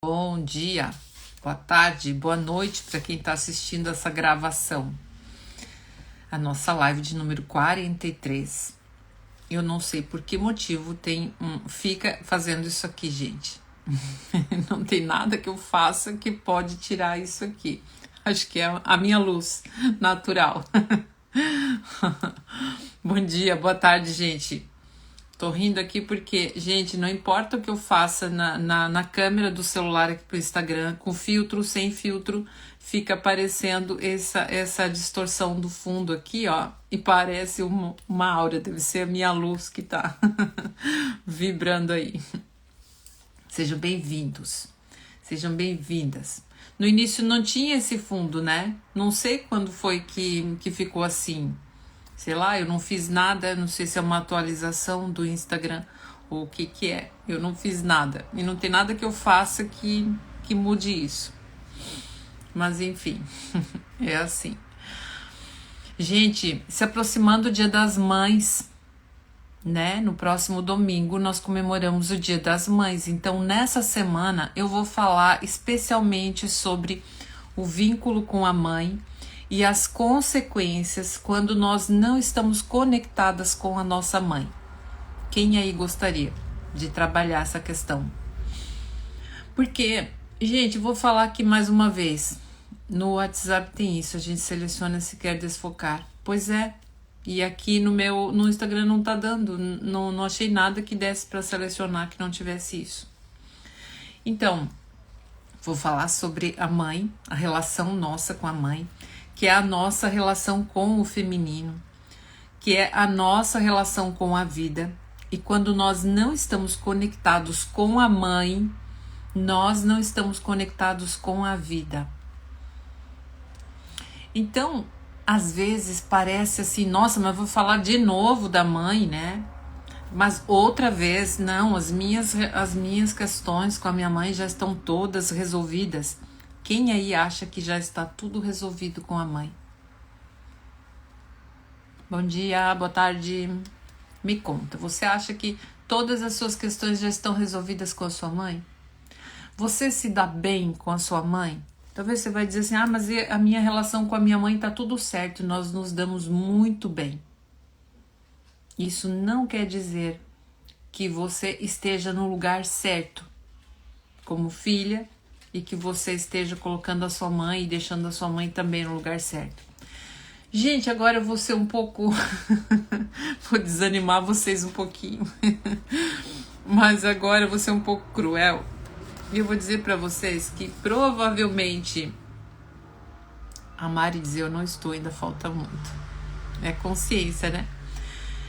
Bom dia, boa tarde, boa noite para quem está assistindo essa gravação. A nossa live de número 43. Eu não sei por que motivo fica fazendo isso aqui, gente. Não tem nada que eu faça que pode tirar isso aqui. Acho que é a minha luz natural. Bom dia, boa tarde, gente. Tô rindo aqui porque, gente, não importa o que eu faça na câmera do celular aqui pro Instagram, com filtro, sem filtro, fica aparecendo essa distorção do fundo aqui, ó, e parece uma aura, deve ser a minha luz que tá vibrando aí. Sejam bem-vindos, sejam bem-vindas. No início não tinha esse fundo, né? Não sei quando foi que ficou assim. Sei lá, eu não fiz nada, não sei se é uma atualização do Instagram ou o que é. Eu não fiz nada. E não tem nada que eu faça que mude isso. Mas enfim, é assim. Gente, se aproximando o Dia das Mães, né? No próximo domingo nós comemoramos o Dia das Mães. Então nessa semana eu vou falar especialmente sobre o vínculo com a mãe e as consequências quando nós não estamos conectadas com a nossa mãe. Quem aí gostaria de trabalhar essa questão? Porque, gente, vou falar aqui mais uma vez. No WhatsApp tem isso, a gente seleciona se quer desfocar. Pois é, e aqui no Instagram não tá dando, não achei nada que desse para selecionar que não tivesse isso. Então, vou falar sobre a mãe, a relação nossa com a mãe, que é a nossa relação com o feminino, que é a nossa relação com a vida. E quando nós não estamos conectados com a mãe, nós não estamos conectados com a vida. Então, às vezes parece assim, nossa, mas vou falar de novo da mãe, né? Mas outra vez, não, as minhas questões com a minha mãe já estão todas resolvidas. Quem aí acha que já está tudo resolvido com a mãe? Bom dia, boa tarde. Me conta, você acha que todas as suas questões já estão resolvidas com a sua mãe? Você se dá bem com a sua mãe? Talvez você vai dizer assim, mas a minha relação com a minha mãe está tudo certo, nós nos damos muito bem. Isso não quer dizer que você esteja no lugar certo como filha e que você esteja colocando a sua mãe e deixando a sua mãe também no lugar certo. Gente, agora eu vou ser um pouco... vou desanimar vocês um pouquinho. Mas agora eu vou ser um pouco cruel. E eu vou dizer pra vocês que provavelmente... A Mari dizer eu não estou, ainda falta muito. É consciência, né?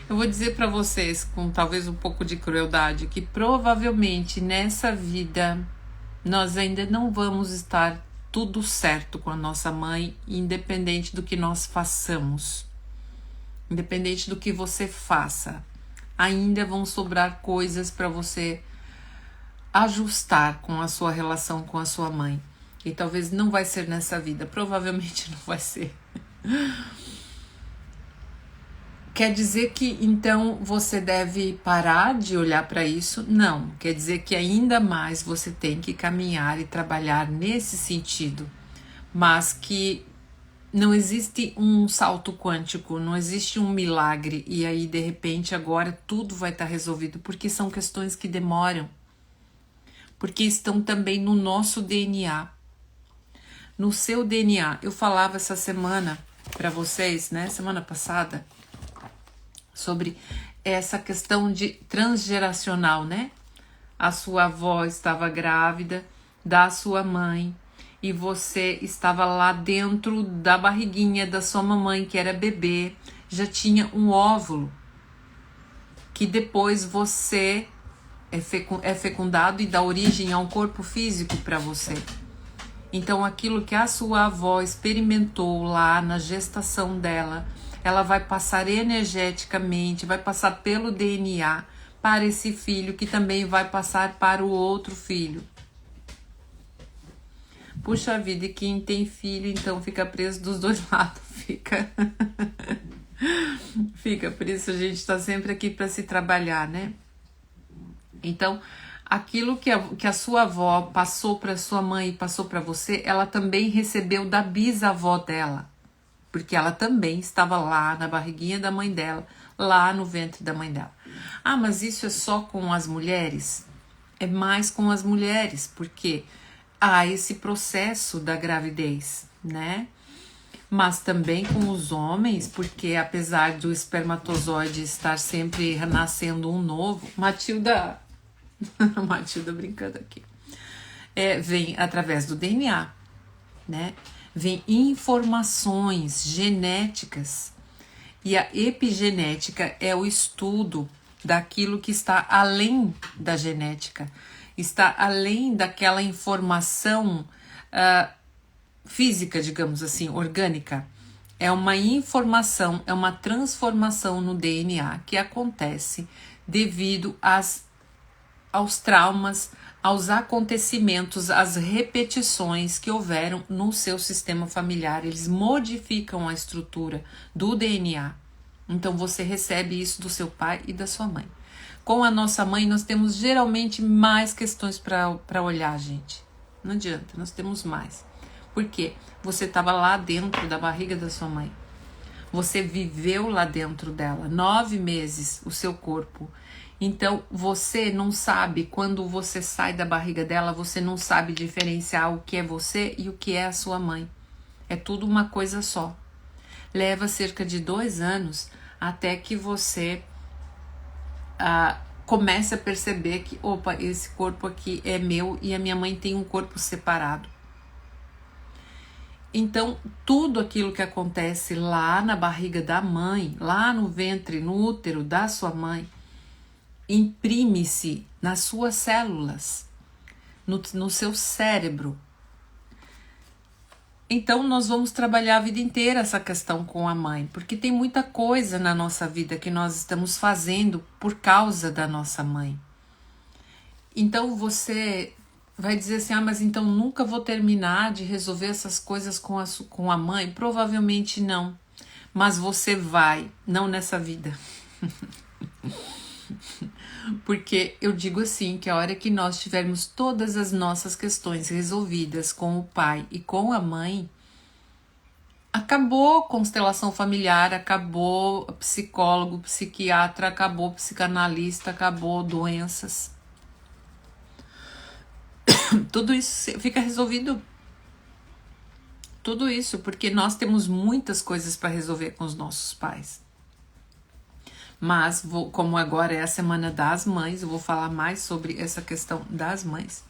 Eu vou dizer pra vocês, com talvez um pouco de crueldade, que provavelmente nessa vida... nós ainda não vamos estar tudo certo com a nossa mãe, independente do que nós façamos, independente do que você faça, ainda vão sobrar coisas para você ajustar com a sua relação com a sua mãe. E talvez não vai ser nessa vida, provavelmente não vai ser. Quer dizer que então você deve parar de olhar para isso? Não, quer dizer que ainda mais você tem que caminhar e trabalhar nesse sentido, mas que não existe um salto quântico, não existe um milagre e aí de repente agora tudo vai estar resolvido, porque são questões que demoram, porque estão também no nosso DNA, no seu DNA. Eu falava essa semana para vocês, né, semana passada, sobre essa questão de transgeracional, né? A sua avó estava grávida da sua mãe e você estava lá dentro da barriguinha da sua mamãe, que era bebê, já tinha um óvulo que depois você é fecundado e dá origem a um corpo físico para você. Então aquilo que a sua avó experimentou lá na gestação dela, ela vai passar energeticamente, vai passar pelo DNA para esse filho, que também vai passar para o outro filho. Puxa vida, e quem tem filho, então fica preso dos dois lados, fica. Por isso a gente está sempre aqui para se trabalhar, né? Então, aquilo que a sua avó passou para sua mãe e passou para você, ela também recebeu da bisavó dela, porque ela também estava lá na barriguinha da mãe dela, lá no ventre da mãe dela. Ah, mas isso é só com as mulheres? É mais com as mulheres, porque há esse processo da gravidez, né? Mas também com os homens, porque apesar do espermatozoide estar sempre nascendo um novo, Matilda, Matilda brincando aqui, vem através do DNA, né? Vem informações genéticas, e a epigenética é o estudo daquilo que está além da genética, está além daquela informação física, digamos assim, orgânica. É uma informação, é uma transformação no DNA que acontece devido aos traumas, aos acontecimentos, às repetições que houveram no seu sistema familiar. Eles modificam a estrutura do DNA. Então você recebe isso do seu pai e da sua mãe. Com a nossa mãe, nós temos geralmente mais questões para olhar, gente. Não adianta, nós temos mais. Por quê? Você estava lá dentro da barriga da sua mãe. Você viveu lá dentro dela 9 meses, o seu corpo. Então, você não sabe, quando você sai da barriga dela, você não sabe diferenciar o que é você e o que é a sua mãe. É tudo uma coisa só. Leva cerca de 2 anos até que você comece a perceber que, opa, esse corpo aqui é meu e a minha mãe tem um corpo separado. Então, tudo aquilo que acontece lá na barriga da mãe, lá no ventre, no útero da sua mãe, imprime-se nas suas células, no seu cérebro. Então, nós vamos trabalhar a vida inteira essa questão com a mãe, porque tem muita coisa na nossa vida que nós estamos fazendo por causa da nossa mãe. Então, você vai dizer assim, mas então nunca vou terminar de resolver essas coisas com a mãe? Provavelmente não, mas você vai, não nessa vida. Porque eu digo assim, que a hora que nós tivermos todas as nossas questões resolvidas com o pai e com a mãe, acabou constelação familiar, acabou psicólogo, psiquiatra, acabou psicanalista, acabou doenças. Tudo isso fica resolvido. Tudo isso porque nós temos muitas coisas para resolver com os nossos pais. Mas, como agora é a Semana das Mães, eu vou falar mais sobre essa questão das mães.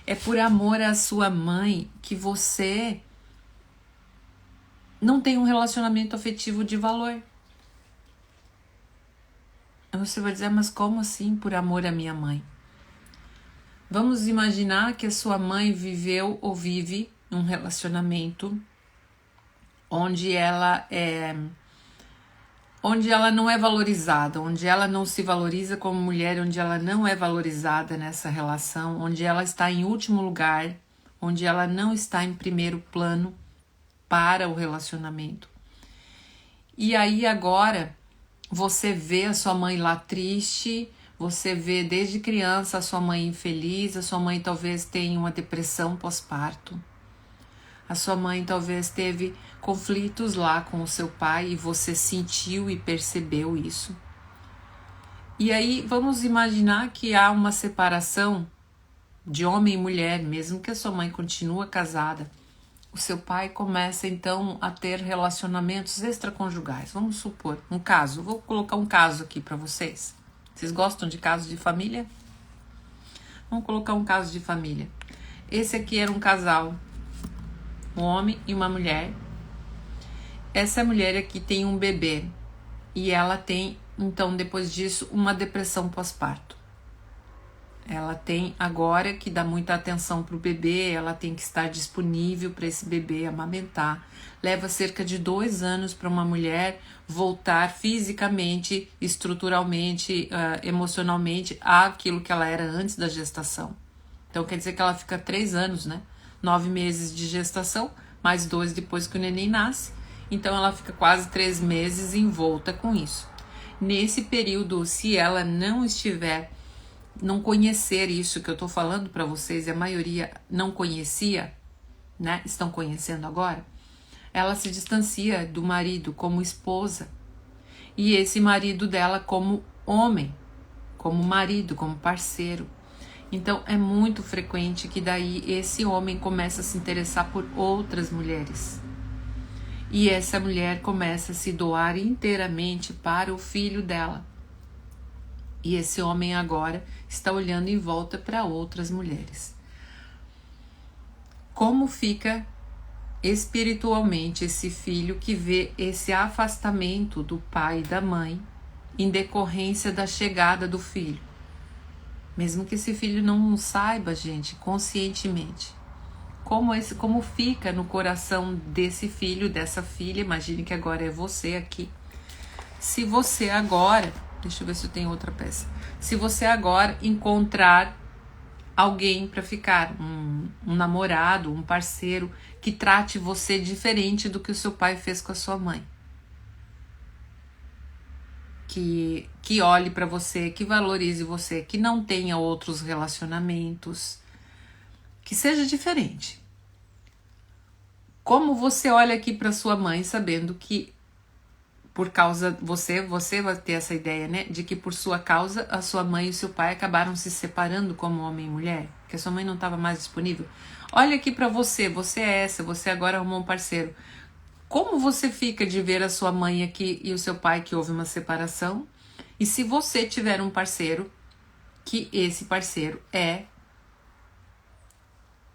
É por amor à sua mãe que você não tem um relacionamento afetivo de valor. Você vai dizer, mas como assim por amor à minha mãe? Vamos imaginar que a sua mãe viveu ou vive um relacionamento onde ela não é valorizada, onde ela não se valoriza como mulher, onde ela não é valorizada nessa relação, onde ela está em último lugar, onde ela não está em primeiro plano para o relacionamento. E aí agora você vê a sua mãe lá triste, você vê desde criança a sua mãe infeliz, a sua mãe talvez tenha uma depressão pós-parto. A sua mãe talvez teve conflitos lá com o seu pai e você sentiu e percebeu isso. E aí vamos imaginar que há uma separação de homem e mulher, mesmo que a sua mãe continue casada. O seu pai começa então a ter relacionamentos extraconjugais. Vamos supor um caso, vou colocar um caso aqui para vocês. Vocês gostam de casos de família? Vamos colocar um caso de família. Esse aqui era um casal, um homem e uma mulher. Essa mulher aqui tem um bebê e ela tem, então, depois disso, uma depressão pós-parto. Ela tem agora que dar muita atenção para o bebê, ela tem que estar disponível para esse bebê amamentar. Leva cerca de 2 anos para uma mulher voltar fisicamente, estruturalmente, emocionalmente àquilo que ela era antes da gestação. Então quer dizer que ela fica 3 anos, né? 9 meses de gestação, mais 2 depois que o neném nasce. Então ela fica quase 3 meses envolta com isso. Nesse período, se ela não estiver não conhecer isso que eu tô falando para vocês, e a maioria não conhecia, né? Estão conhecendo agora. Ela se distancia do marido como esposa e esse marido dela como homem, como marido, como parceiro. Então é muito frequente que daí esse homem começa a se interessar por outras mulheres. E essa mulher começa a se doar inteiramente para o filho dela. E esse homem agora está olhando em volta para outras mulheres. Como fica espiritualmente esse filho que vê esse afastamento do pai e da mãe em decorrência da chegada do filho? Mesmo que esse filho não saiba, gente, conscientemente. Como fica no coração desse filho, dessa filha? Imagine que agora é você aqui. Se você agora, deixa eu ver se eu tenho outra peça. Se você agora encontrar alguém para ficar, um namorado, um parceiro que trate você diferente do que o seu pai fez com a sua mãe. Que olhe para você, que valorize você, que não tenha outros relacionamentos, que seja diferente. Como você olha aqui para sua mãe sabendo que por causa você vai ter essa ideia, né, de que por sua causa a sua mãe e o seu pai acabaram se separando como homem e mulher, que a sua mãe não estava mais disponível. Olha aqui para você é essa, você agora arrumou um parceiro. Como você fica de ver a sua mãe aqui e o seu pai que houve uma separação? E se você tiver um parceiro, que esse parceiro é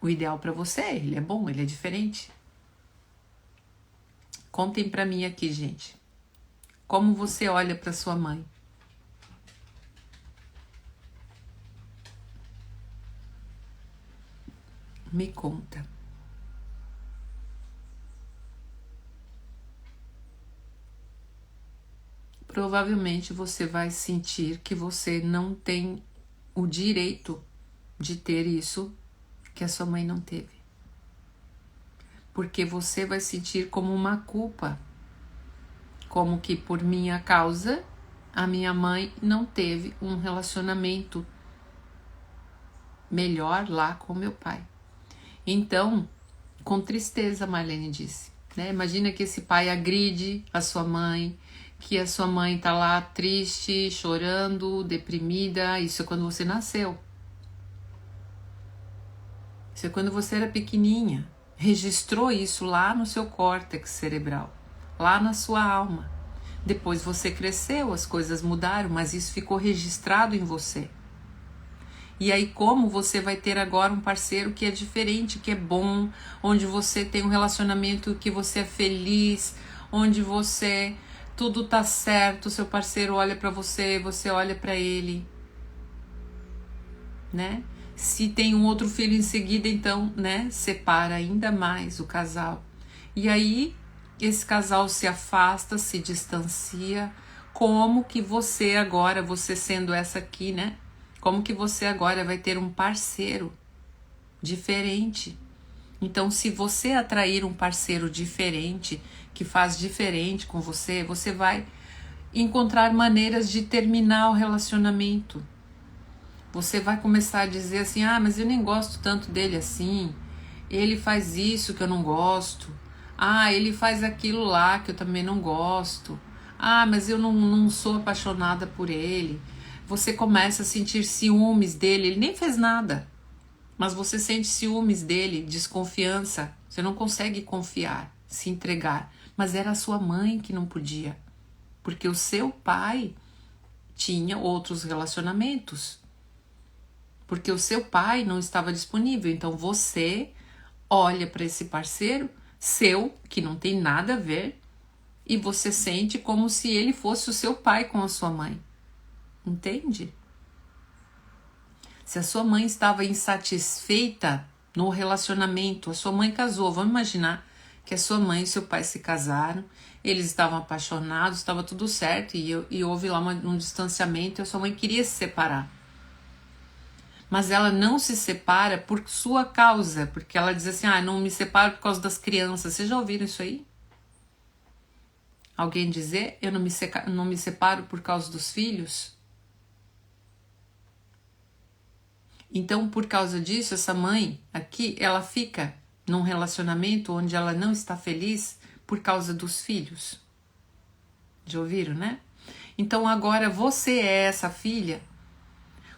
o ideal para você, ele é bom, ele é diferente. Contem para mim aqui, gente. Como você olha para sua mãe? Me conta. Provavelmente você vai sentir que você não tem o direito de ter isso que a sua mãe não teve. Porque você vai sentir como uma culpa. Como que por minha causa a minha mãe não teve um relacionamento melhor lá com meu pai. Então, com tristeza, Marlene disse, né? Imagina que esse pai agride a sua mãe, que a sua mãe tá lá triste, chorando, deprimida. Isso é quando você nasceu. Isso é quando você era pequenininha. Registrou isso lá no seu córtex cerebral, lá na sua alma. Depois você cresceu, as coisas mudaram, mas isso ficou registrado em você. E aí como você vai ter agora um parceiro que é diferente, que é bom, onde você tem um relacionamento que você é feliz, onde você tudo tá certo, seu parceiro olha para você, você olha para ele, né? Se tem um outro filho em seguida, então, né, separa ainda mais o casal. E aí esse casal se afasta, se distancia. Como que você agora, você sendo essa aqui, né? Como que você agora vai ter um parceiro diferente? Então, se você atrair um parceiro diferente, que faz diferente com você, você vai encontrar maneiras de terminar o relacionamento. Você vai começar a dizer assim, ah, mas eu nem gosto tanto dele assim, ele faz isso que eu não gosto, ah, ele faz aquilo lá que eu também não gosto, ah, mas eu não sou apaixonada por ele. Você começa a sentir ciúmes dele, ele nem fez nada, mas você sente ciúmes dele, desconfiança, você não consegue confiar, se entregar, mas era a sua mãe que não podia, porque o seu pai tinha outros relacionamentos, porque o seu pai não estava disponível, então você olha para esse parceiro seu, que não tem nada a ver, e você sente como se ele fosse o seu pai com a sua mãe. Entende? Se a sua mãe estava insatisfeita no relacionamento, a sua mãe casou, vamos imaginar que a sua mãe e seu pai se casaram, eles estavam apaixonados, estava tudo certo, e houve lá um distanciamento e a sua mãe queria se separar. Mas ela não se separa por sua causa, porque ela diz assim, ah, não me separo por causa das crianças. Vocês já ouviram isso aí? Alguém dizer, eu não me separo por causa dos filhos? Então, por causa disso, essa mãe aqui, ela fica num relacionamento onde ela não está feliz por causa dos filhos. Já ouviram, né? Então, agora você é essa filha.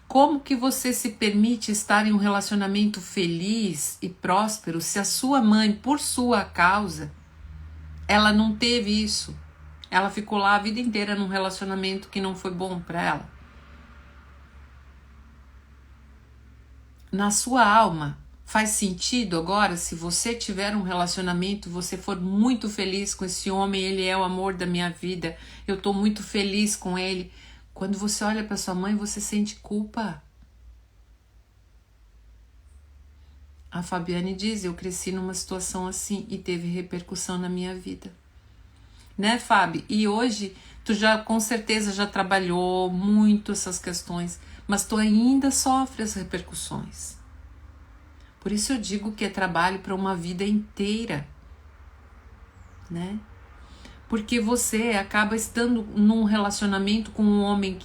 Como que você se permite estar em um relacionamento feliz e próspero se a sua mãe, por sua causa, ela não teve isso? Ela ficou lá a vida inteira num relacionamento que não foi bom para ela. Na sua alma, faz sentido agora, se você tiver um relacionamento, você for muito feliz com esse homem, ele é o amor da minha vida, eu tô muito feliz com ele. Quando você olha para sua mãe, você sente culpa. A Fabiane diz, eu cresci numa situação assim e teve repercussão na minha vida. Né, Fábio? E hoje, tu já com certeza já trabalhou muito essas questões, mas tu ainda sofre as repercussões. Por isso eu digo que é trabalho para uma vida inteira, né? Porque você acaba estando num relacionamento com um homem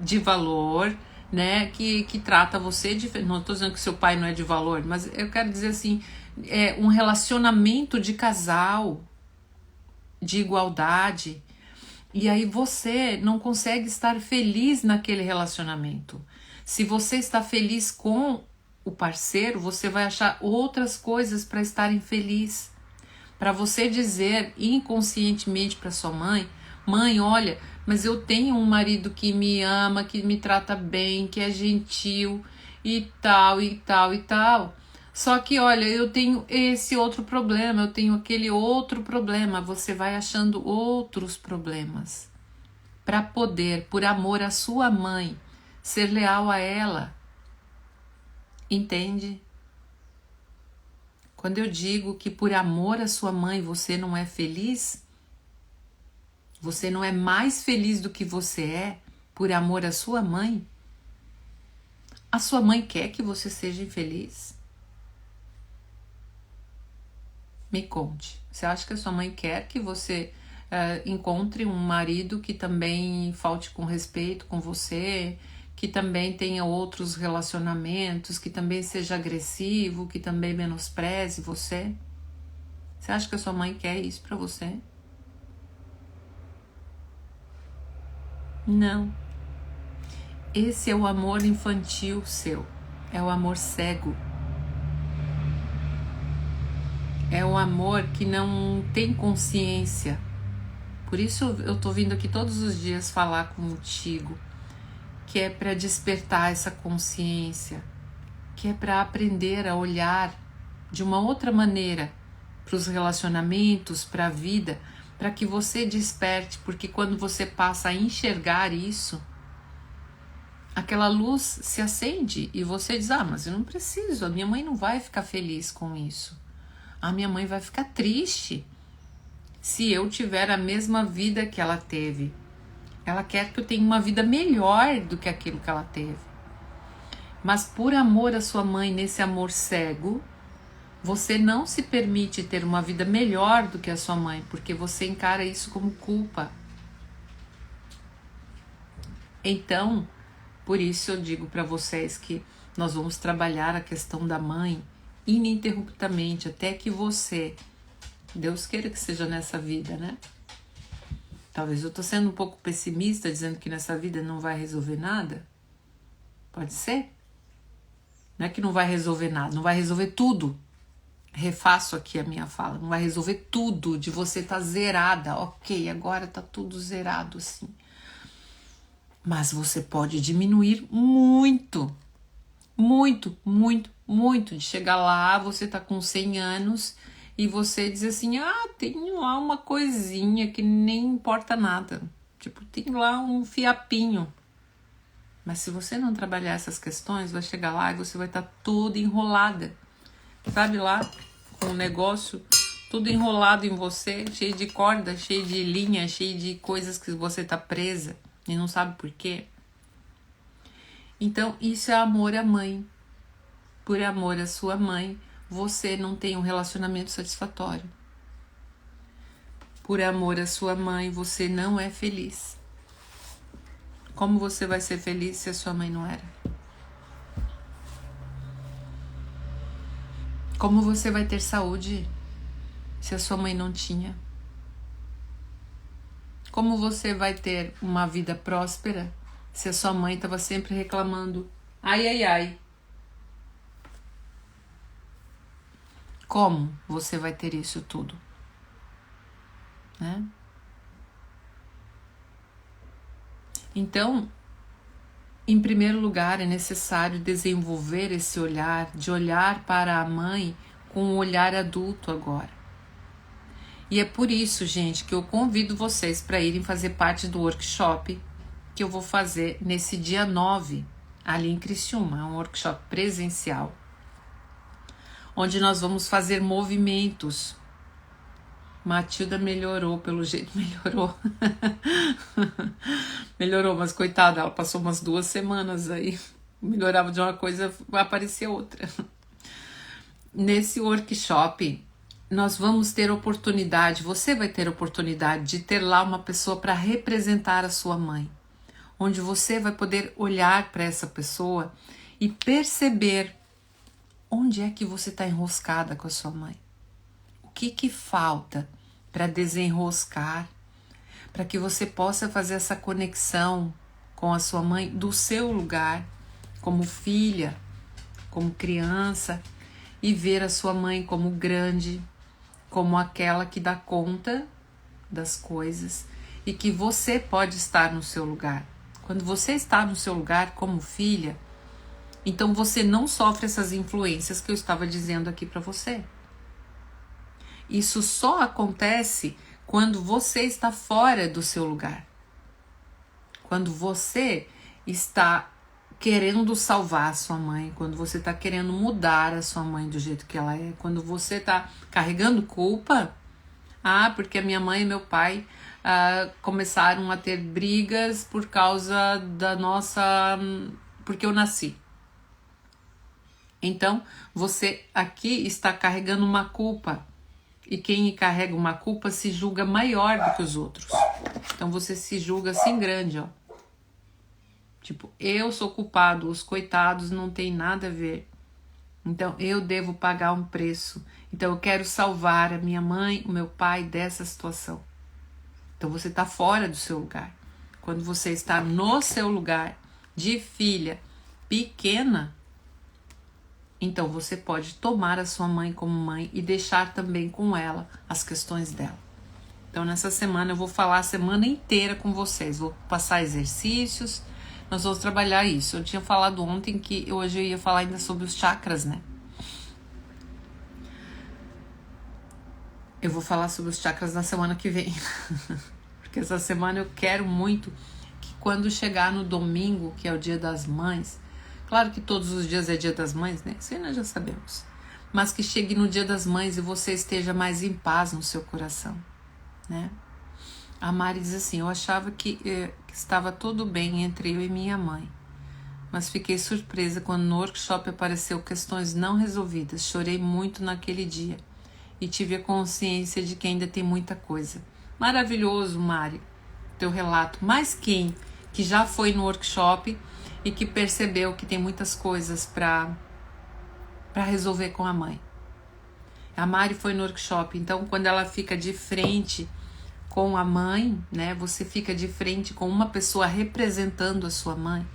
de valor, né? Que trata você de... Não estou dizendo que seu pai não é de valor, mas eu quero dizer assim, é um relacionamento de casal, de igualdade. E aí você não consegue estar feliz naquele relacionamento. Se você está feliz com o parceiro, você vai achar outras coisas para estar infeliz. Para você dizer inconscientemente para sua mãe, mãe, olha, mas eu tenho um marido que me ama, que me trata bem, que é gentil e tal, e tal, e tal. Só que, olha, eu tenho esse outro problema, eu tenho aquele outro problema. Você vai achando outros problemas para poder, por amor à sua mãe, ser leal a ela. Entende? Quando eu digo que por amor à sua mãe você não é feliz, você não é mais feliz do que você é por amor à sua mãe, a sua mãe quer que você seja infeliz? Me conte. Você acha que a sua mãe quer que você encontre um marido que também falte com respeito com você, que também tenha outros relacionamentos, que também seja agressivo, que também menospreze você? Você acha que a sua mãe quer isso pra você? Não. Esse é o amor infantil seu. É o amor cego. É o amor que não tem consciência. Por isso eu tô vindo aqui todos os dias falar contigo, que é para despertar essa consciência, que é para aprender a olhar de uma outra maneira para os relacionamentos, para a vida, para que você desperte, porque quando você passa a enxergar isso, aquela luz se acende e você diz, mas eu não preciso, a minha mãe não vai ficar feliz com isso. A minha mãe vai ficar triste se eu tiver a mesma vida que ela teve. Ela quer que eu tenha uma vida melhor do que aquilo que ela teve. Mas por amor à sua mãe, nesse amor cego, você não se permite ter uma vida melhor do que a sua mãe, porque você encara isso como culpa. Então, por isso eu digo para vocês que nós vamos trabalhar a questão da mãe ininterruptamente, até que você, Deus queira que seja nessa vida, né? Talvez eu tô sendo um pouco pessimista, dizendo que nessa vida não vai resolver nada. Pode ser? Não é que não vai resolver nada, não vai resolver tudo. Refaço aqui a minha fala, não vai resolver tudo, de você tá zerada, ok, agora tá tudo zerado assim. Mas você pode diminuir muito, muito, muito, muito, de chegar lá, você tá com 100 anos e você diz assim, tem lá uma coisinha que nem importa nada, tipo, tem lá um fiapinho. Mas se você não trabalhar essas questões, vai chegar lá e você vai estar toda enrolada. Sabe lá, com o negócio tudo enrolado em você, cheio de corda, cheio de linha, cheio de coisas que você tá presa e não sabe por quê. Então, isso é amor à mãe. Por amor à sua mãe, você não tem um relacionamento satisfatório. Por amor à sua mãe, você não é feliz. Como você vai ser feliz se a sua mãe não era? Como você vai ter saúde se a sua mãe não tinha? Como você vai ter uma vida próspera se a sua mãe estava sempre reclamando? Ai, ai, ai. Como você vai ter isso tudo? Né? Então, em primeiro lugar, é necessário desenvolver esse olhar, de olhar para a mãe com um olhar adulto agora. E é por isso, gente, que eu convido vocês para irem fazer parte do workshop que eu vou fazer nesse dia 9, ali em Criciúma. É um workshop presencial, onde nós vamos fazer movimentos. Matilda melhorou, pelo jeito melhorou. Melhorou, mas coitada, ela passou umas 2 semanas aí. Melhorava de uma coisa, vai aparecer outra. Nesse workshop, nós vamos ter oportunidade, você vai ter oportunidade de ter lá uma pessoa para representar a sua mãe. Onde você vai poder olhar para essa pessoa e perceber onde é que você está enroscada com a sua mãe. O que falta para desenroscar, para que você possa fazer essa conexão com a sua mãe do seu lugar, como filha, como criança, e ver a sua mãe como grande, como aquela que dá conta das coisas e que você pode estar no seu lugar. Quando você está no seu lugar como filha, então você não sofre essas influências que eu estava dizendo aqui para você. Isso só acontece quando você está fora do seu lugar. Quando você está querendo salvar a sua mãe, quando você está querendo mudar a sua mãe do jeito que ela é, quando você está carregando culpa, porque a minha mãe e meu pai começaram a ter brigas por causa da nossa... porque eu nasci. Então, você aqui está carregando uma culpa. E quem carrega uma culpa se julga maior do que os outros. Então você se julga assim grande, ó. Tipo, eu sou culpado, os coitados não tem nada a ver. Então eu devo pagar um preço. Então eu quero salvar a minha mãe, o meu pai dessa situação. Então você está fora do seu lugar. Quando você está no seu lugar de filha pequena, então você pode tomar a sua mãe como mãe e deixar também com ela as questões dela. Então nessa semana eu vou falar a semana inteira com vocês, vou passar exercícios, nós vamos trabalhar isso. Eu tinha falado ontem que hoje eu ia falar ainda sobre os chakras, né? Eu vou falar sobre os chakras na semana que vem, porque essa semana eu quero muito que quando chegar no domingo, que é o Dia das Mães, claro que todos os dias é Dia das Mães, né? Isso aí nós já sabemos. Mas que chegue no Dia das Mães e você esteja mais em paz no seu coração, né? A Mari diz assim, eu achava que estava tudo bem entre eu e minha mãe, mas fiquei surpresa quando no workshop apareceu questões não resolvidas. Chorei muito naquele dia e tive a consciência de que ainda tem muita coisa. Maravilhoso, Mari, teu relato. Mas quem que já foi no workshop e que percebeu que tem muitas coisas para resolver com a mãe? A Mari foi no workshop, então quando ela fica de frente com a mãe, né, você fica de frente com uma pessoa representando a sua mãe.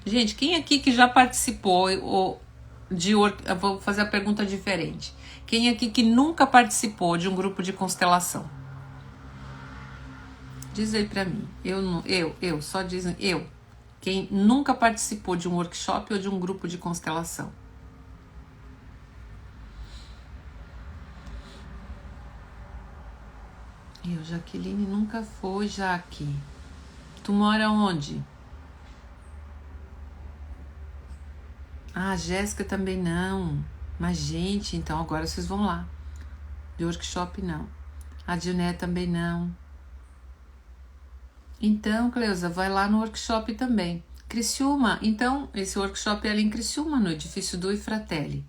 Gente, quem aqui que já participou eu vou fazer a pergunta diferente. Quem aqui que nunca participou de um grupo de constelação? Diz aí pra mim. Só dizem eu. Quem nunca participou de um workshop ou de um grupo de constelação? Jaqueline nunca foi, Jaque. Tu mora onde? Jéssica também não. Mas, gente, então agora vocês vão lá. De workshop, não. A Dioné também não. Então, Cleusa, vai lá no workshop também. Criciúma, então, esse workshop é ali em Criciúma, no edifício do Fratelli.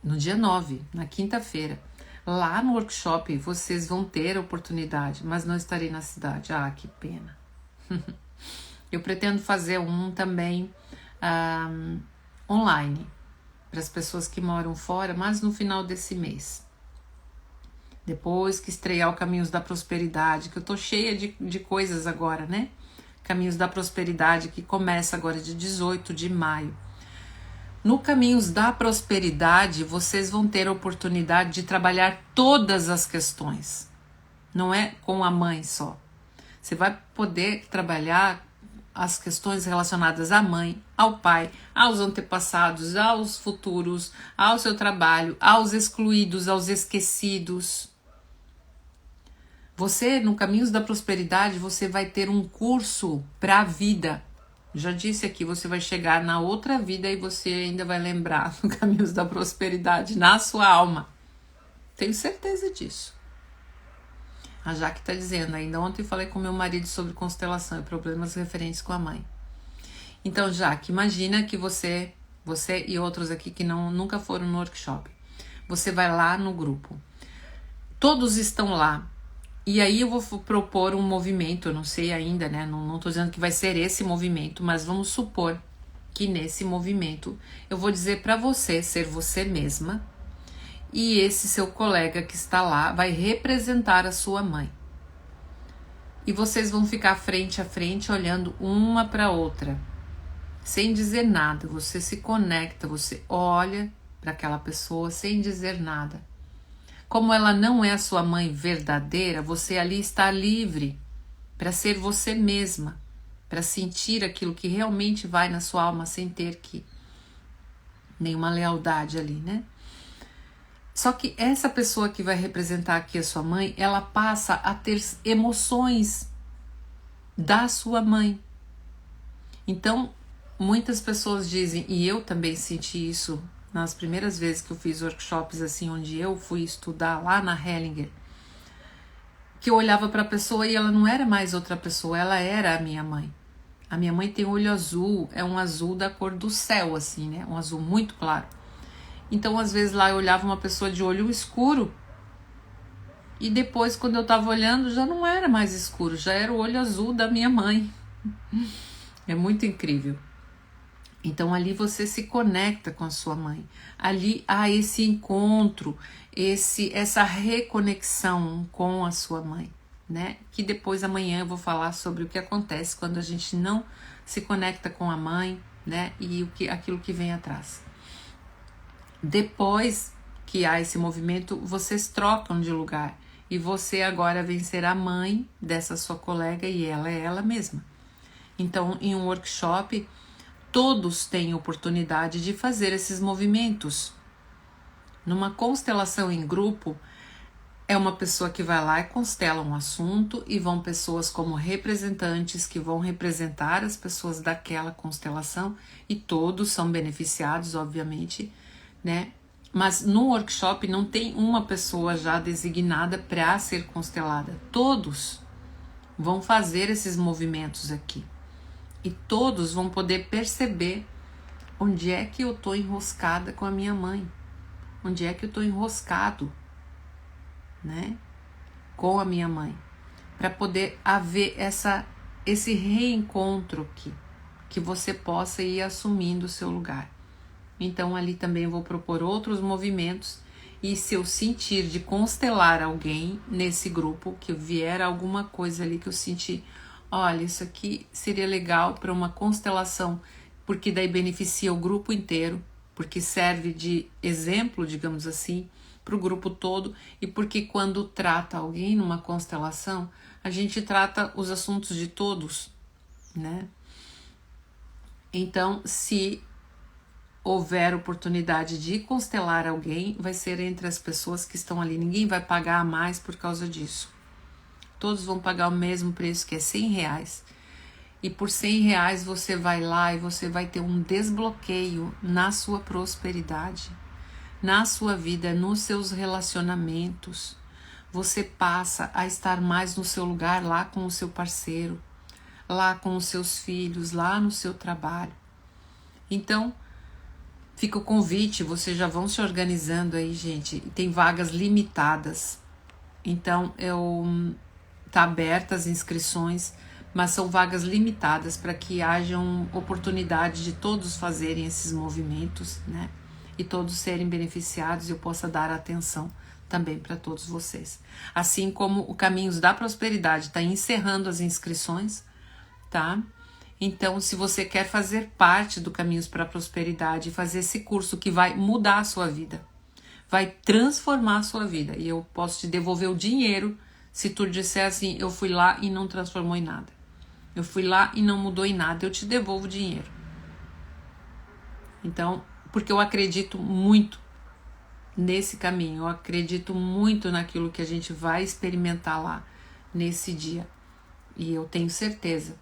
No dia 9, na quinta-feira. Lá no workshop vocês vão ter a oportunidade, mas não estarei na cidade. Que pena. Eu pretendo fazer um também online. para as pessoas que moram fora, mas no final desse mês. Depois que estrear o Caminhos da Prosperidade, que eu tô cheia de coisas agora, né? Caminhos da Prosperidade, que começa agora de 18 de maio. No Caminhos da Prosperidade, vocês vão ter a oportunidade de trabalhar todas as questões. Não é com a mãe só. Você vai poder trabalhar as questões relacionadas à mãe, ao pai, aos antepassados, aos futuros, ao seu trabalho, aos excluídos, aos esquecidos. Você, no Caminhos da Prosperidade, você vai ter um curso para a vida. Já disse aqui, você vai chegar na outra vida e você ainda vai lembrar no Caminhos da Prosperidade, na sua alma. Tenho certeza disso. A Jaque está dizendo, ainda ontem falei com meu marido sobre constelação e problemas referentes com a mãe. Então, Jaque, imagina que você e outros aqui que nunca foram no workshop. Você vai lá no grupo. Todos estão lá. E aí eu vou propor um movimento, eu não sei ainda, né? Não tô dizendo que vai ser esse movimento, mas vamos supor que nesse movimento eu vou dizer para você ser você mesma e esse seu colega que está lá vai representar a sua mãe. E vocês vão ficar frente a frente olhando uma para outra, sem dizer nada. Você se conecta, você olha para aquela pessoa sem dizer nada. Como ela não é a sua mãe verdadeira, você ali está livre para ser você mesma, para sentir aquilo que realmente vai na sua alma sem ter que nenhuma lealdade ali, né? Só que essa pessoa que vai representar aqui a sua mãe, ela passa a ter emoções da sua mãe. Então, muitas pessoas dizem, e eu também senti isso nas primeiras vezes que eu fiz workshops assim, onde eu fui estudar lá na Hellinger, que eu olhava para a pessoa e ela não era mais outra pessoa, ela era a minha mãe. A minha mãe tem olho azul, é um azul da cor do céu, assim, né? Um azul muito claro. Então, às vezes lá eu olhava uma pessoa de olho escuro e depois, quando eu tava olhando, já não era mais escuro, já era o olho azul da minha mãe. É muito incrível. Então ali você se conecta com a sua mãe, ali há esse encontro, essa reconexão com a sua mãe, né? Que depois amanhã eu vou falar sobre o que acontece quando a gente não se conecta com a mãe, né? E aquilo que vem atrás. Depois que há esse movimento, vocês trocam de lugar e você agora vem ser a mãe dessa sua colega e ela é ela mesma. Então, em um workshop, todos têm oportunidade de fazer esses movimentos. Numa constelação em grupo, é uma pessoa que vai lá e constela um assunto e vão pessoas como representantes que vão representar as pessoas daquela constelação e todos são beneficiados, obviamente, né? Mas no workshop não tem uma pessoa já designada para ser constelada. Todos vão fazer esses movimentos aqui. E todos vão poder perceber onde é que eu estou enroscada com a minha mãe. Onde é que eu estou enroscado, né? Com a minha mãe. Para poder haver esse reencontro aqui. Que você possa ir assumindo o seu lugar. Então ali também eu vou propor outros movimentos. E se eu sentir de constelar alguém nesse grupo, que vier alguma coisa ali que eu senti... Olha, isso aqui seria legal para uma constelação, porque daí beneficia o grupo inteiro, porque serve de exemplo, digamos assim, para o grupo todo, e porque quando trata alguém numa constelação, a gente trata os assuntos de todos, né? Então, se houver oportunidade de constelar alguém, vai ser entre as pessoas que estão ali. Ninguém vai pagar a mais por causa disso. Todos vão pagar o mesmo preço, que é R$100. E por R$100 você vai lá e você vai ter um desbloqueio na sua prosperidade, na sua vida, nos seus relacionamentos. Você passa a estar mais no seu lugar, lá com o seu parceiro, lá com os seus filhos, lá no seu trabalho. Então, fica o convite, vocês já vão se organizando aí, gente. Tem vagas limitadas. Então, tá abertas as inscrições, mas são vagas limitadas para que hajam oportunidade de todos fazerem esses movimentos, né? e todos serem beneficiados e eu possa dar atenção também para todos vocês. Assim como o Caminhos da Prosperidade está encerrando as inscrições, tá? Então, se você quer fazer parte do Caminhos para a Prosperidade, fazer esse curso que vai mudar a sua vida, vai transformar a sua vida, e eu posso te devolver o dinheiro se tu disser assim, eu fui lá e não transformou em nada. Eu fui lá e não mudou em nada, eu te devolvo o dinheiro. Então, porque eu acredito muito nesse caminho, eu acredito muito naquilo que a gente vai experimentar lá nesse dia. E eu tenho certeza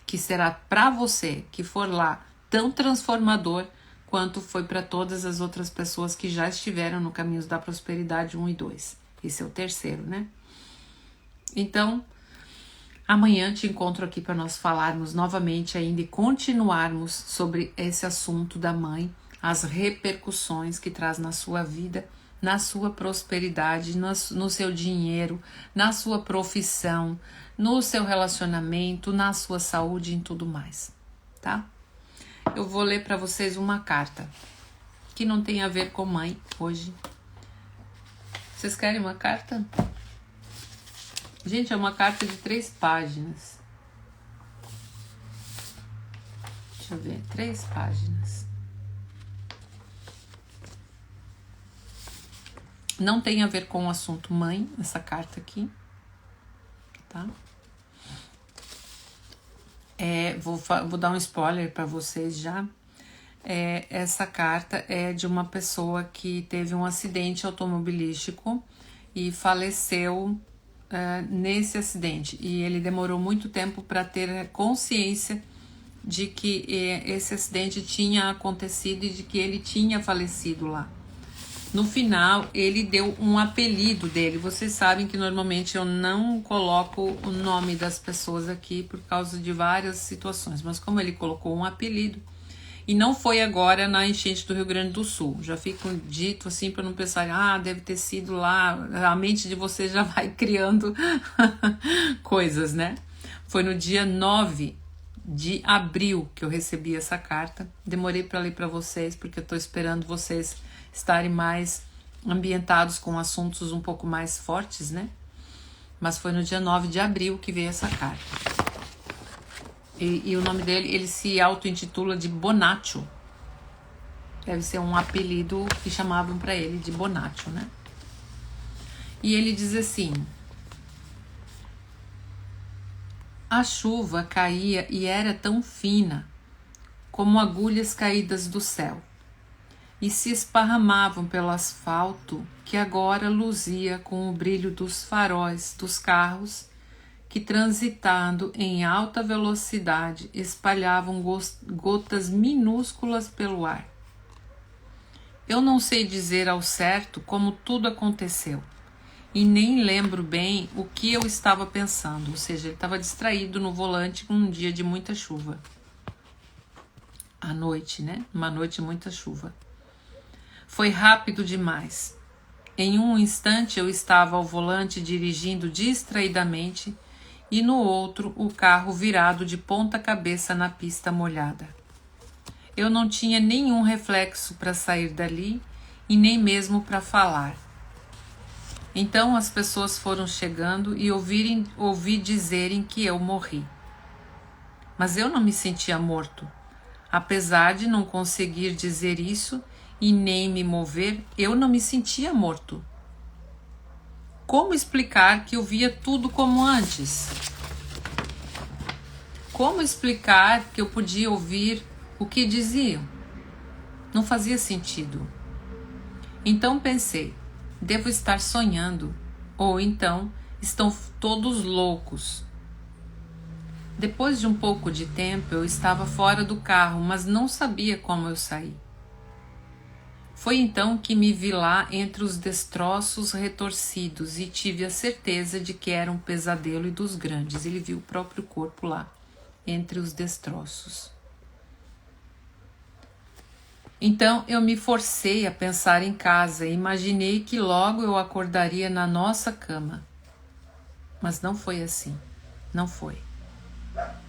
que será para você que for lá tão transformador quanto foi para todas as outras pessoas que já estiveram no Caminhos da Prosperidade 1 e 2. Esse é o terceiro, né? Então, amanhã te encontro aqui para nós falarmos novamente ainda e continuarmos sobre esse assunto da mãe, as repercussões que traz na sua vida, na sua prosperidade, no seu dinheiro, na sua profissão, no seu relacionamento, na sua saúde e em tudo mais, tá? Eu vou ler para vocês uma carta que não tem a ver com mãe hoje. Vocês querem uma carta? Gente, é uma carta de 3 páginas. Deixa eu ver, 3 páginas. Não tem a ver com o assunto mãe, essa carta aqui, tá? Vou dar um spoiler para vocês já. Essa carta é de uma pessoa que teve um acidente automobilístico e faleceu nesse acidente. E ele demorou muito tempo para ter consciência de que esse acidente tinha acontecido e de que ele tinha falecido lá. No final, ele deu um apelido dele. Vocês sabem que normalmente eu não coloco o nome das pessoas aqui por causa de várias situações. Mas como ele colocou um apelido, e não foi agora na enchente do Rio Grande do Sul. Já fico dito assim para não pensar, deve ter sido lá. A mente de vocês já vai criando coisas, né? Foi no dia 9 de abril que eu recebi essa carta. Demorei para ler para vocês, porque eu tô esperando vocês estarem mais ambientados com assuntos um pouco mais fortes, né? Mas foi no dia 9 de abril que veio essa carta. E o nome dele, ele se auto-intitula de Bonaccio. Deve ser um apelido que chamavam para ele de Bonaccio, né? E ele diz assim: a chuva caía e era tão fina como agulhas caídas do céu, e se esparramavam pelo asfalto que agora luzia com o brilho dos faróis dos carros que, transitando em alta velocidade, espalhavam gotas minúsculas pelo ar. Eu não sei dizer ao certo como tudo aconteceu, e nem lembro bem o que eu estava pensando, ou seja, ele estava distraído no volante um dia de muita chuva. À noite, né? Uma noite de muita chuva. Foi rápido demais. Em um instante eu estava ao volante dirigindo distraidamente e no outro o carro virado de ponta cabeça na pista molhada. Eu não tinha nenhum reflexo para sair dali e nem mesmo para falar. Então as pessoas foram chegando e ouvi dizerem que eu morri. Mas eu não me sentia morto. Apesar de não conseguir dizer isso e nem me mover, eu não me sentia morto. Como explicar que eu via tudo como antes? Como explicar que eu podia ouvir o que diziam? Não fazia sentido. Então pensei, devo estar sonhando, ou então estão todos loucos. Depois de um pouco de tempo, eu estava fora do carro, mas não sabia como eu saí. Foi então que me vi lá entre os destroços retorcidos e tive a certeza de que era um pesadelo e dos grandes. Ele viu o próprio corpo lá, entre os destroços. Então eu me forcei a pensar em casa e imaginei que logo eu acordaria na nossa cama. Mas não foi assim. Não foi.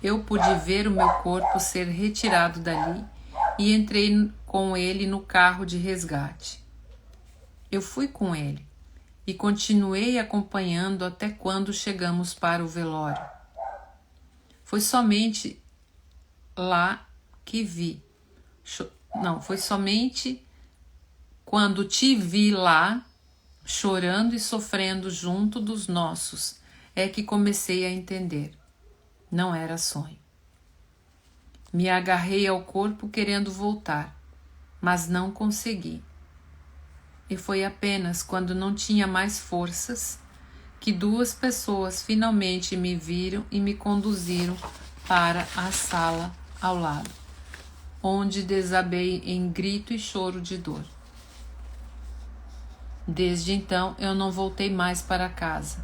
Eu pude ver o meu corpo ser retirado dali e entrei com ele no carro de resgate. Eu fui com ele e continuei acompanhando até quando chegamos para o velório. Foi somente lá que vi. Não, foi somente quando te vi lá, chorando e sofrendo junto dos nossos, é que comecei a entender. Não era sonho. Me agarrei ao corpo querendo voltar, mas não consegui. E foi apenas quando não tinha mais forças que 2 pessoas finalmente me viram e me conduziram para a sala ao lado, onde desabei em grito e choro de dor. Desde então eu não voltei mais para casa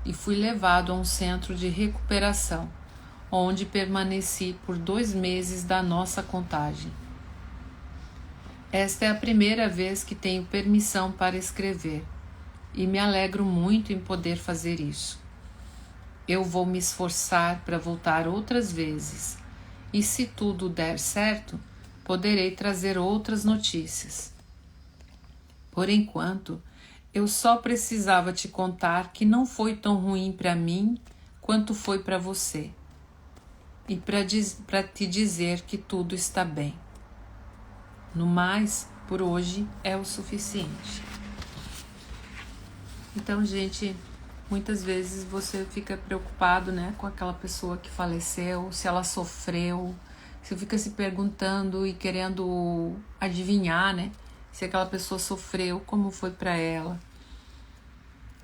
e fui levado a um centro de recuperação, onde permaneci por 2 meses da nossa contagem. Esta é a primeira vez que tenho permissão para escrever e me alegro muito em poder fazer isso. Eu vou me esforçar para voltar outras vezes e, se tudo der certo, poderei trazer outras notícias. Por enquanto, eu só precisava te contar que não foi tão ruim para mim quanto foi para você e para te dizer que tudo está bem. No mais, por hoje é o suficiente. Então, gente, muitas vezes você fica preocupado, né, com aquela pessoa que faleceu, se ela sofreu, você fica se perguntando e querendo adivinhar, né, se aquela pessoa sofreu, como foi para ela.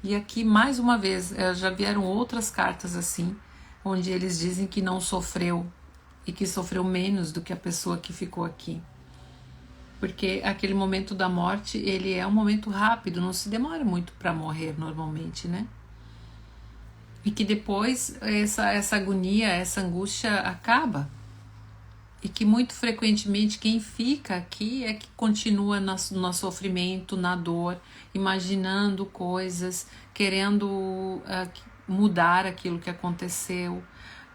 E aqui, mais uma vez, já vieram outras cartas assim, onde eles dizem que não sofreu e que sofreu menos do que a pessoa que ficou aqui. Porque aquele momento da morte, ele é um momento rápido, não se demora muito para morrer normalmente, né? E que depois essa agonia, essa angústia acaba. E que muito frequentemente quem fica aqui é que continua no sofrimento, na dor, imaginando coisas, querendo mudar aquilo que aconteceu,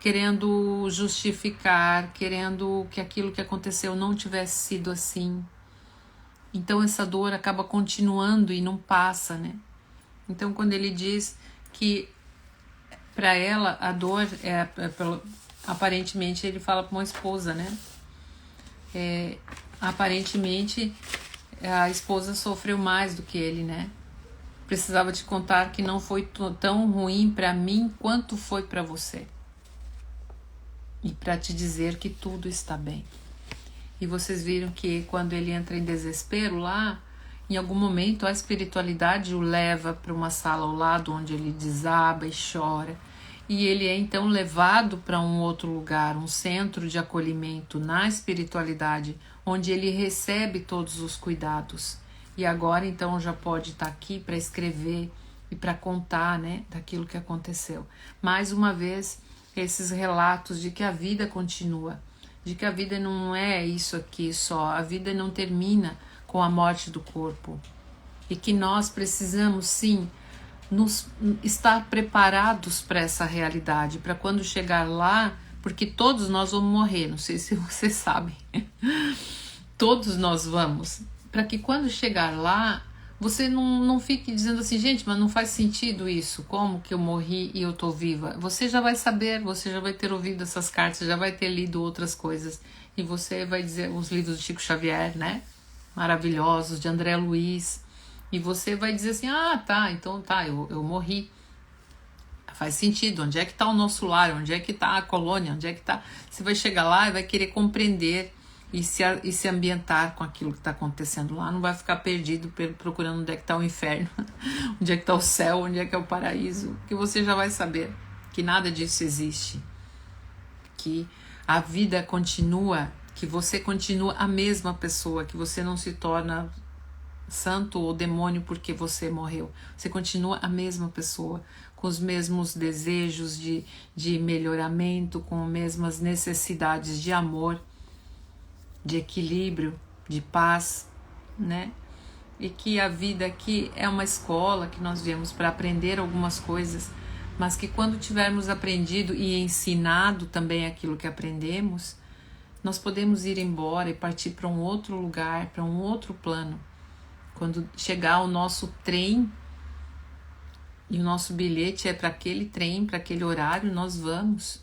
querendo justificar, querendo que aquilo que aconteceu não tivesse sido assim. Então essa dor acaba continuando e não passa, né? Então quando ele diz que para ela a dor aparentemente ele fala para uma esposa, né? Aparentemente a esposa sofreu mais do que ele, né? Precisava te contar que não foi tão ruim para mim quanto foi para você. E para te dizer que tudo está bem. E vocês viram que quando ele entra em desespero lá, em algum momento a espiritualidade o leva para uma sala ao lado onde ele desaba e chora. E ele é então levado para um outro lugar, um centro de acolhimento na espiritualidade, onde ele recebe todos os cuidados. E agora então já pode estar aqui para escrever e para contar, né, daquilo que aconteceu. Mais uma vez, esses relatos de que a vida continua, de que a vida não é isso aqui só, a vida não termina com a morte do corpo. E que nós precisamos sim estar preparados para essa realidade, para quando chegar lá, porque todos nós vamos morrer, não sei se vocês sabem, todos nós vamos, para que quando chegar lá, você não fique dizendo assim, gente, mas não faz sentido isso, como que eu morri e eu tô viva? Você já vai saber, você já vai ter ouvido essas cartas, já vai ter lido outras coisas, e você vai dizer, os livros de Chico Xavier, né, maravilhosos, de André Luiz, e você vai dizer assim, tá, então tá, eu morri. Faz sentido, onde é que está o nosso lar, onde é que está a colônia, onde é que está... Você vai chegar lá e vai querer compreender e se ambientar com aquilo que está acontecendo lá, não vai ficar perdido procurando onde é que está o inferno, onde é que está o céu, onde é que é o paraíso, que você já vai saber que nada disso existe, que a vida continua, que você continua a mesma pessoa, que você não se torna santo ou demônio porque você morreu. Você continua a mesma pessoa, com os mesmos desejos de melhoramento, com as mesmas necessidades de amor, de equilíbrio, de paz, né? E que a vida aqui é uma escola que nós viemos para aprender algumas coisas, mas que quando tivermos aprendido e ensinado também aquilo que aprendemos, Nós podemos ir embora e partir para um outro lugar, para um outro plano. Quando chegar o nosso trem e o nosso bilhete é para aquele trem, para aquele horário, nós vamos.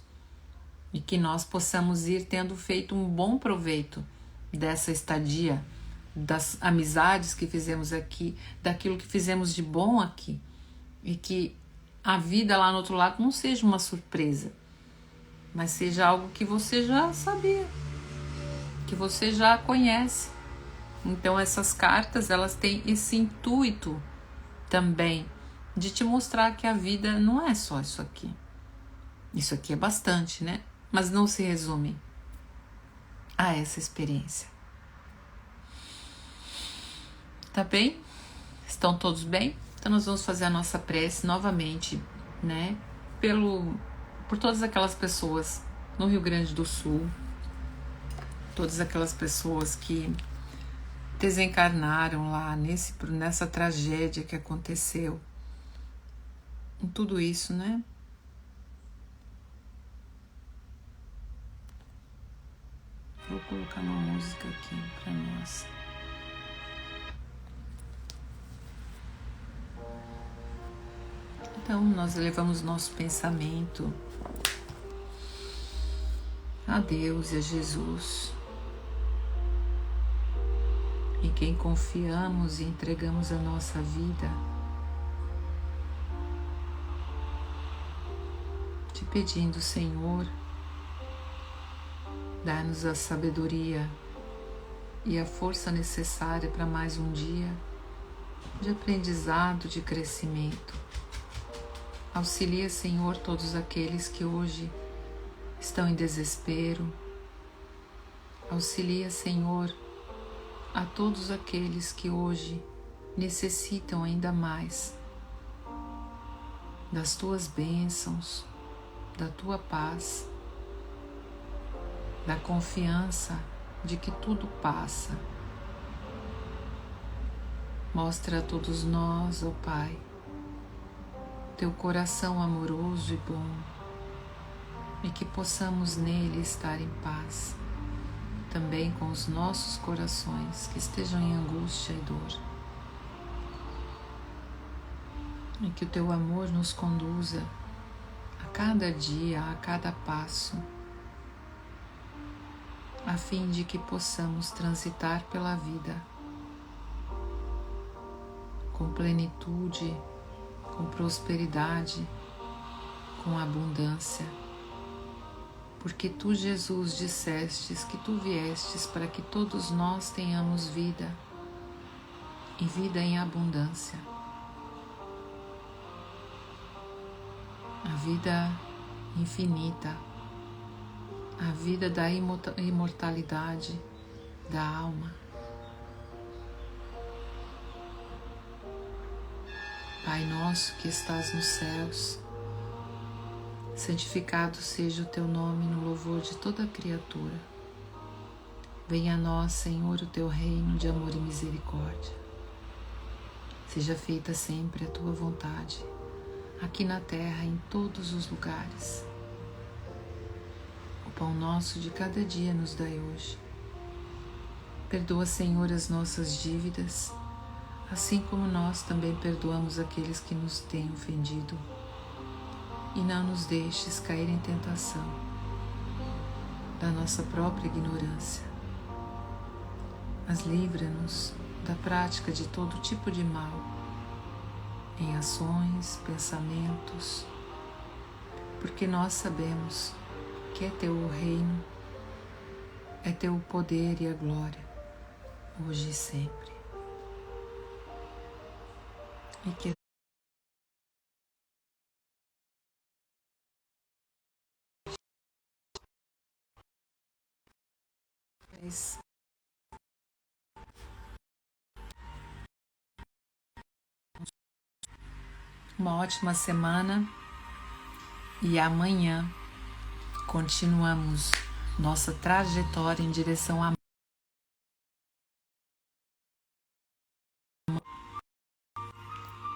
E que nós possamos ir tendo feito um bom proveito dessa estadia, das amizades que fizemos aqui, daquilo que fizemos de bom aqui. E que a vida lá no outro lado não seja uma surpresa, mas seja algo que você já sabia, que você já conhece. Então essas cartas, elas têm esse intuito também de te mostrar que a vida não é só isso aqui. Isso aqui é bastante, né? Mas não se resume a essa experiência. Tá bem? Estão todos bem? Então nós vamos fazer a nossa prece novamente, né? Por todas aquelas pessoas no Rio Grande do Sul, todas aquelas pessoas que desencarnaram lá nessa tragédia que aconteceu. Em tudo isso, né? Vou colocar uma música aqui para nós. Então, nós elevamos nosso pensamento a Deus e a Jesus, em quem confiamos e entregamos a nossa vida, te pedindo, Senhor, dá-nos a sabedoria e a força necessária para mais um dia de aprendizado, de crescimento. Auxilia, Senhor, todos aqueles que hoje estão em desespero. Auxilia, Senhor, a todos aqueles que hoje necessitam ainda mais das Tuas bênçãos, da Tua paz, da confiança de que tudo passa. Mostra a todos nós, ó Pai, Teu coração amoroso e bom, e que possamos nele estar em paz, também com os nossos corações que estejam em angústia e dor. E que o Teu amor nos conduza a cada dia, a cada passo, a fim de que possamos transitar pela vida com plenitude, com prosperidade, com abundância. Porque Tu, Jesus, dissestes que Tu viestes para que todos nós tenhamos vida, e vida em abundância. A vida infinita, a vida da imortalidade da alma. Pai nosso que estás nos céus, santificado seja o Teu nome no louvor de toda criatura. Venha a nós, Senhor, o Teu reino de amor e misericórdia. Seja feita sempre a Tua vontade, aqui na terra e em todos os lugares. O pão nosso de cada dia nos dai hoje. Perdoa, Senhor, as nossas dívidas, assim como nós também perdoamos aqueles que nos têm ofendido. E não nos deixes cair em tentação da nossa própria ignorância, mas livra-nos da prática de todo tipo de mal, em ações, pensamentos, porque nós sabemos que é Teu o reino, é Teu o poder e a glória, hoje e sempre. E que uma ótima semana e amanhã continuamos nossa trajetória em direção a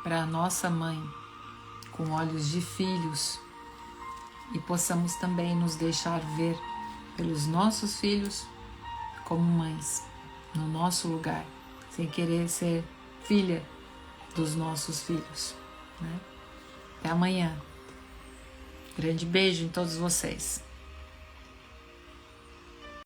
para a nossa mãe, com olhos de filhos, e possamos também nos deixar ver pelos nossos filhos como mães, no nosso lugar, sem querer ser filha dos nossos filhos, né? Até amanhã. Grande beijo em todos vocês.